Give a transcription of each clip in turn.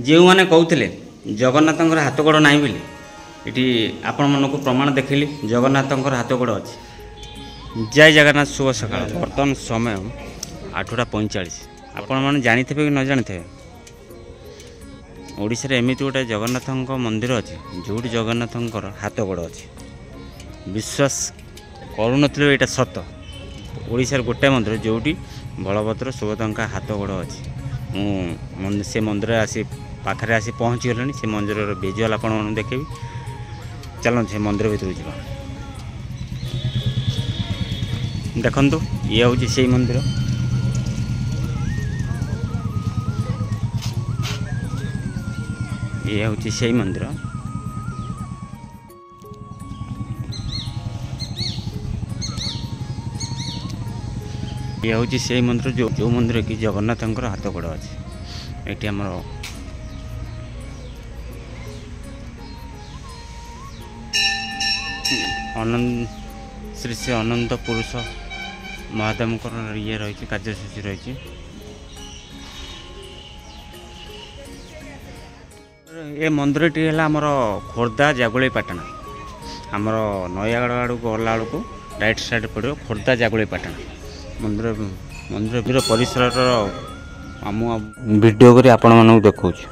ଯେଉଁମାନେ କହୁଥିଲେ ଜଗନ୍ନାଥଙ୍କର ହାତ ଗୋଡ଼ ନାହିଁ ବୋଲି ଏଠି ଆପଣମାନଙ୍କୁ ପ୍ରମାଣ ଦେଖେଇଲି ଜଗନ୍ନାଥଙ୍କର ହାତ ଗୋଡ଼ ଅଛି। ଜୟ ଜଗନ୍ନାଥ, ଶୁଭ ସକାଳ। ବର୍ତ୍ତମାନ ସମୟ 8:45। ଆପଣମାନେ ଜାଣିଥିବେ କି ନ ଜାଣିଥିବେ, ଓଡ଼ିଶାରେ ଏମିତି ଗୋଟେ ଜଗନ୍ନାଥଙ୍କ ମନ୍ଦିର ଅଛି ଯେଉଁଠି ଜଗନ୍ନାଥଙ୍କର ହାତ ଗୋଡ଼ ଅଛି। ବିଶ୍ୱାସ କରୁନଥିଲେ ଏଇଟା ସତ। ଓଡ଼ିଶାରେ ଗୋଟାଏ ମନ୍ଦିର ଯେଉଁଠି ବଳଭଦ୍ର ସୁଭଦ୍ରାଙ୍କ ହାତ ଗୋଡ଼ ଅଛି। ମୁଁ ସେ ମନ୍ଦିରରେ ପାଖରେ ଆସି ପହଞ୍ଚିଗଲେଣି। ସେ ମନ୍ଦିରର ଭିଜୁଆଲ୍ ଆପଣମାନଙ୍କୁ ଦେଖେଇବି। ଚାଲନ୍ତୁ ସେ ମନ୍ଦିର ଭିତରକୁ ଯିବା। ଦେଖନ୍ତୁ, ଇଏ ହେଉଛି ସେଇ ମନ୍ଦିର। ଇଏ ହେଉଛି ସେଇ ମନ୍ଦିର। ଇଏ ହେଉଛି ସେଇ ମନ୍ଦିର ଯେଉଁ ମନ୍ଦିର କି ଜଗନ୍ନାଥଙ୍କର ହାତ ଗୋଡ଼ ଅଛି। ଏଠି ଆମର ଶ୍ରୀ ଶ୍ରୀ ଅନନ୍ତ ପୁରୁଷ ମହାଦେବଙ୍କର ଇଏ ରହିଛି, କାର୍ଯ୍ୟସୂଚୀ ରହିଛି। ଏ ମନ୍ଦିରଟି ହେଲା ଆମର ଖୋର୍ଦ୍ଧା ଜାଗୁଳେଇପାଟଣା। ଆମର ନୟାଗଡ଼ ଆଡ଼କୁ ଗଲା ବେଳକୁ ରାଇଟ୍ ସାଇଡ଼୍ ପଡ଼ିବ ଖୋର୍ଦ୍ଧା ଜାଗୁଳେଇପାଟଣା। ମନ୍ଦିର ପରିସରର ମୁଁ ଭିଡ଼ିଓ କରି ଆପଣମାନଙ୍କୁ ଦେଖାଉଛି।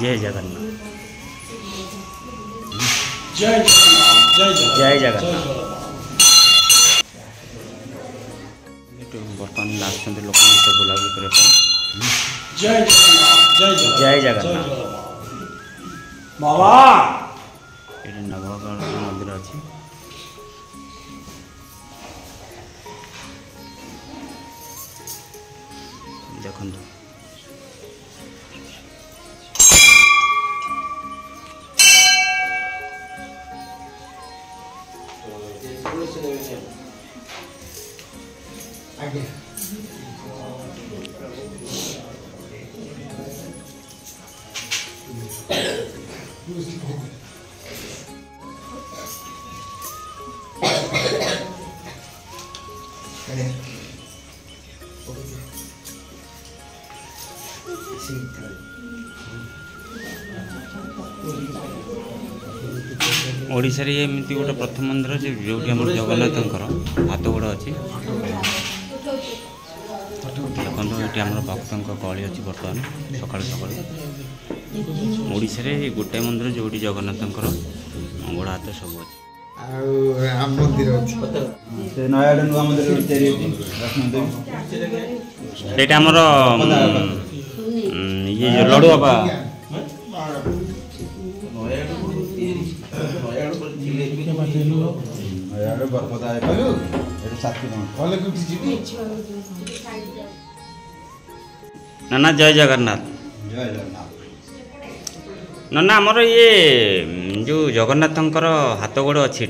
जय जगन्नाथ, जय जगन्नाथ। बर्तमान आसते लोक बुलाबुली करने। जय जगन्नाथ बाबा। ये नवगढ़ मंदिर अच्छी। देखो ओडिशा रे एमती गोटे प्रथम मंदिर जो जगन्नाथंकर हाथ गोड़ अच्छी। देखो ये आम भक्त गहली अच्छी। बर्तमान सकाल सकाल ओडिशा रे गोटे मंदिर जो जगन्नाथंकर गोड़ हाथ सब अच्छी। राम मंदिर नयागढ़ नुआ मंदिर ये लड़ू बाबा नाना जय जगन्नाथ। नाना आमर ये जो जगन्नाथंकर हाथ गोड़ अच्छी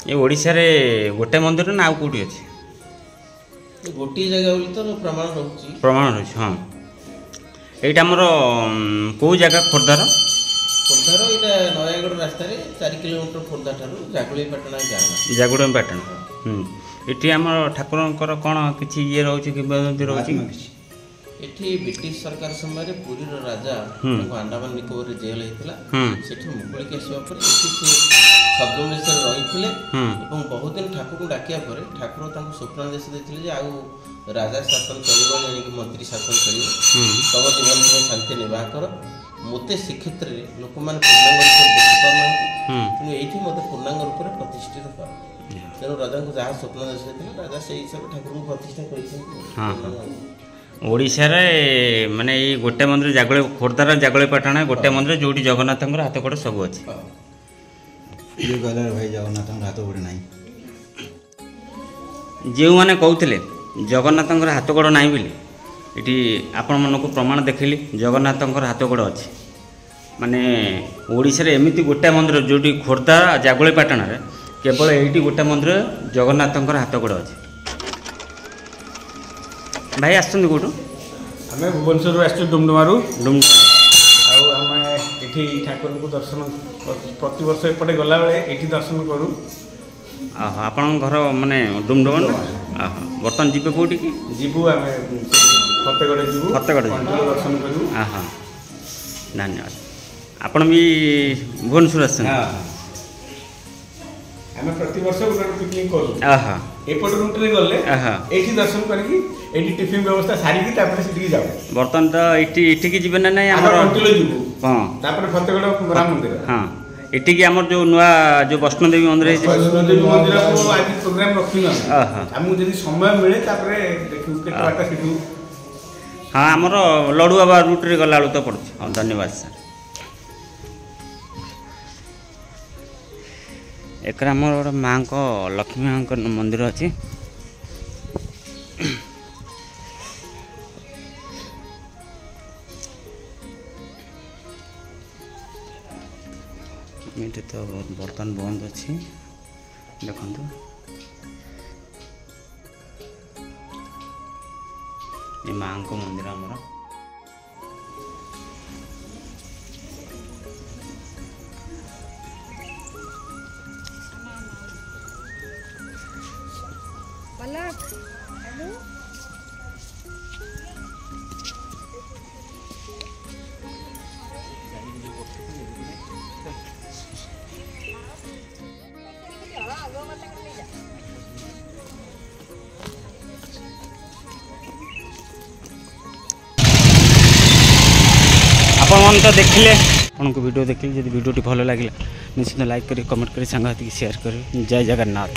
ये ओडिशा रे गोटे मंदिर ना आउ कोठी अछि? गोटी जगह बोली तो प्रमाण रही। हाँ, यहाँ आमर कौ जगह खोर्धार ये नयागढ़ रास्ता 4 किलोमीटर खोर्धा ठारू जागुड़ीपाटना जागुड़ीपाटना। ये आम ठाकुर कौन किसी ये रोचे किंवदंती रोचे? एठी ब्रिटिश सरकार समय पुरी राजा अंडमान निकोबर जेल होता से मुकुलिक आसवा छद्मवेश रही बहुत दिन ठाकुर डाकिया ठाकुर स्वप्नादेश देते आउ राजा शासन चलो मंत्री शासन चलो तब जीवन तुम शांति निर्वाह कर मत श्रीक्षेत्र में लोक मैंने पूर्णांग देखी पाना तेणु ये मत पूर्णांग रूप में प्रतिष्ठित कर तेणु राजा को जहाँ स्वप्नादेश देते राजा से हिसाब से ठाकुर को प्रतिष्ठा कर ओडिशा रे माने ये गोटे मंदिर जागुळे खोर्धार जागुळीपाटଣା गोटे मंदिर जोटी जगन्नाथंकर हाथ गोड़ सब अच्छी। ये गले भाई जगन्नाथंकर हाथ गोड़ नहीं। जो मैंने कहते जगन्नाथंकर हाथ गोड़ नहीं बोली ଏଠି ଆପଣମାନଙ୍କୁ ପ୍ରମାଣ ଦେଖିଲି ଜଗନ୍ନାଥଙ୍କର ହାତ ଗୋଡ଼ ଅଛି। ମାନେ ଓଡ଼ିଶାରେ ଏମିତି ଗୋଟାଏ ମନ୍ଦିର ଯେଉଁଠି ଖୋର୍ଦ୍ଧା ଜାଗୁଳିପାଟଣାରେ କେବଳ ଏଇଠି ଗୋଟେ ମନ୍ଦିର ଜଗନ୍ନାଥଙ୍କର ହାତ ଗୋଡ଼ ଅଛି। ଭାଇ ଆସୁଛନ୍ତି କେଉଁଠୁ? ଆମେ ଭୁବନେଶ୍ୱରରୁ ଆସିଛୁ ଡୁମଡୁମାରୁ। ଡୁମଡୁମା। ଆଉ ଆମେ ଏଠି ଠାକୁରଙ୍କୁ ଦର୍ଶନ ପ୍ରତିବର୍ଷ ଏପଟେ ଗଲାବେଳେ ଏଠି ଦର୍ଶନ କରୁ। ଓହୋ, ଆପଣଙ୍କ ଘର ମାନେ ଡୁମଡୁମା? ଓହୋ, ବର୍ତ୍ତମାନ ଯିବେ କେଉଁଠିକି? ଯିବୁ ଆମେ ଫତେଗଡ଼ ଯିବୁ, ଫତେଗଡ଼ ଯିବୁ। କଣ୍ଟିଲୋ ଦର୍ଶନ କରିବୁ। ଓହୋ, ଧନ୍ୟବାଦ। ଆପଣ ବି ଭୁବନେଶ୍ୱର ଆସିଛନ୍ତି? ଆମେ ପ୍ରତିବର୍ଷ ଗୋଟେ ପିକନିକ୍ କରୁ। ଓହୋ, ଏପଟ ରୁଟ୍ରେ ଗଲେ ଓହୋ, ଏଇଠି ଦର୍ଶନ କରିକି ଏଇଠି ଟିଫିନ୍ ବ୍ୟବସ୍ଥା ସାରିକି ତାପରେ ସେଠିକି ଯାଉ। ବର୍ତ୍ତମାନ ତ ଏଠିକି ଯିବେ ନା ନାହିଁ? ଆମର ଆମର କଣ୍ଟିଲୋ ଯିବୁ, ହଁ, ତାପରେ ଫତେଗଡ଼ ରାମ ମନ୍ଦିର। ହଁ, ଏଠିକି ଆମର ଯେଉଁ ନୂଆ ଯେଉଁ ବୈଷ୍ଣୋଦେବୀ ମନ୍ଦିର ହେଇଛି, ବୈଷ୍ଣୋଦେବୀ ମନ୍ଦିରକୁ ଆଜି ପ୍ରୋଗ୍ରାମ ରଖିନୁ ଆମେ। ଓହୋ, ଆମକୁ ଯଦି ସମୟ ମିଳେ ତାପରେ ଦେଖିବୁ କେତେ ବାଟ ସେଠୁ। ହଁ, ଆମର ଲଡ଼ୁବାବା ରୁଟ୍ରେ ଗଲାବେଳକୁ ତ ପଡ଼ୁଛି। ହଁ, ଧନ୍ୟବାଦ ସାର୍। ଏକରେ ଆମର ଗୋଟେ ମାଆଙ୍କ ଲକ୍ଷ୍ମୀ ମାଆଙ୍କ ମନ୍ଦିର ଅଛି। ଏଠି ତ ବର୍ତ୍ତମାନ ବନ୍ଦ ଅଛି, ଦେଖନ୍ତୁ। ଏ ମାଆଙ୍କ ମନ୍ଦିର ଆମର। ଆପଣମାନେ ତ ଦେଖିଲେ, ଆପଣଙ୍କୁ ଭିଡ଼ିଓ ଦେଖିଲେ, ଯଦି ଭିଡ଼ିଓଟି ଭଲ ଲାଗିଲା ନିଶ୍ଚିତ ଲାଇକ୍ କରି କମେଣ୍ଟ କରି ସାଙ୍ଗସାଥି ସେୟାର କରିବେ। ଜୟ ଜଗନ୍ନାଥ।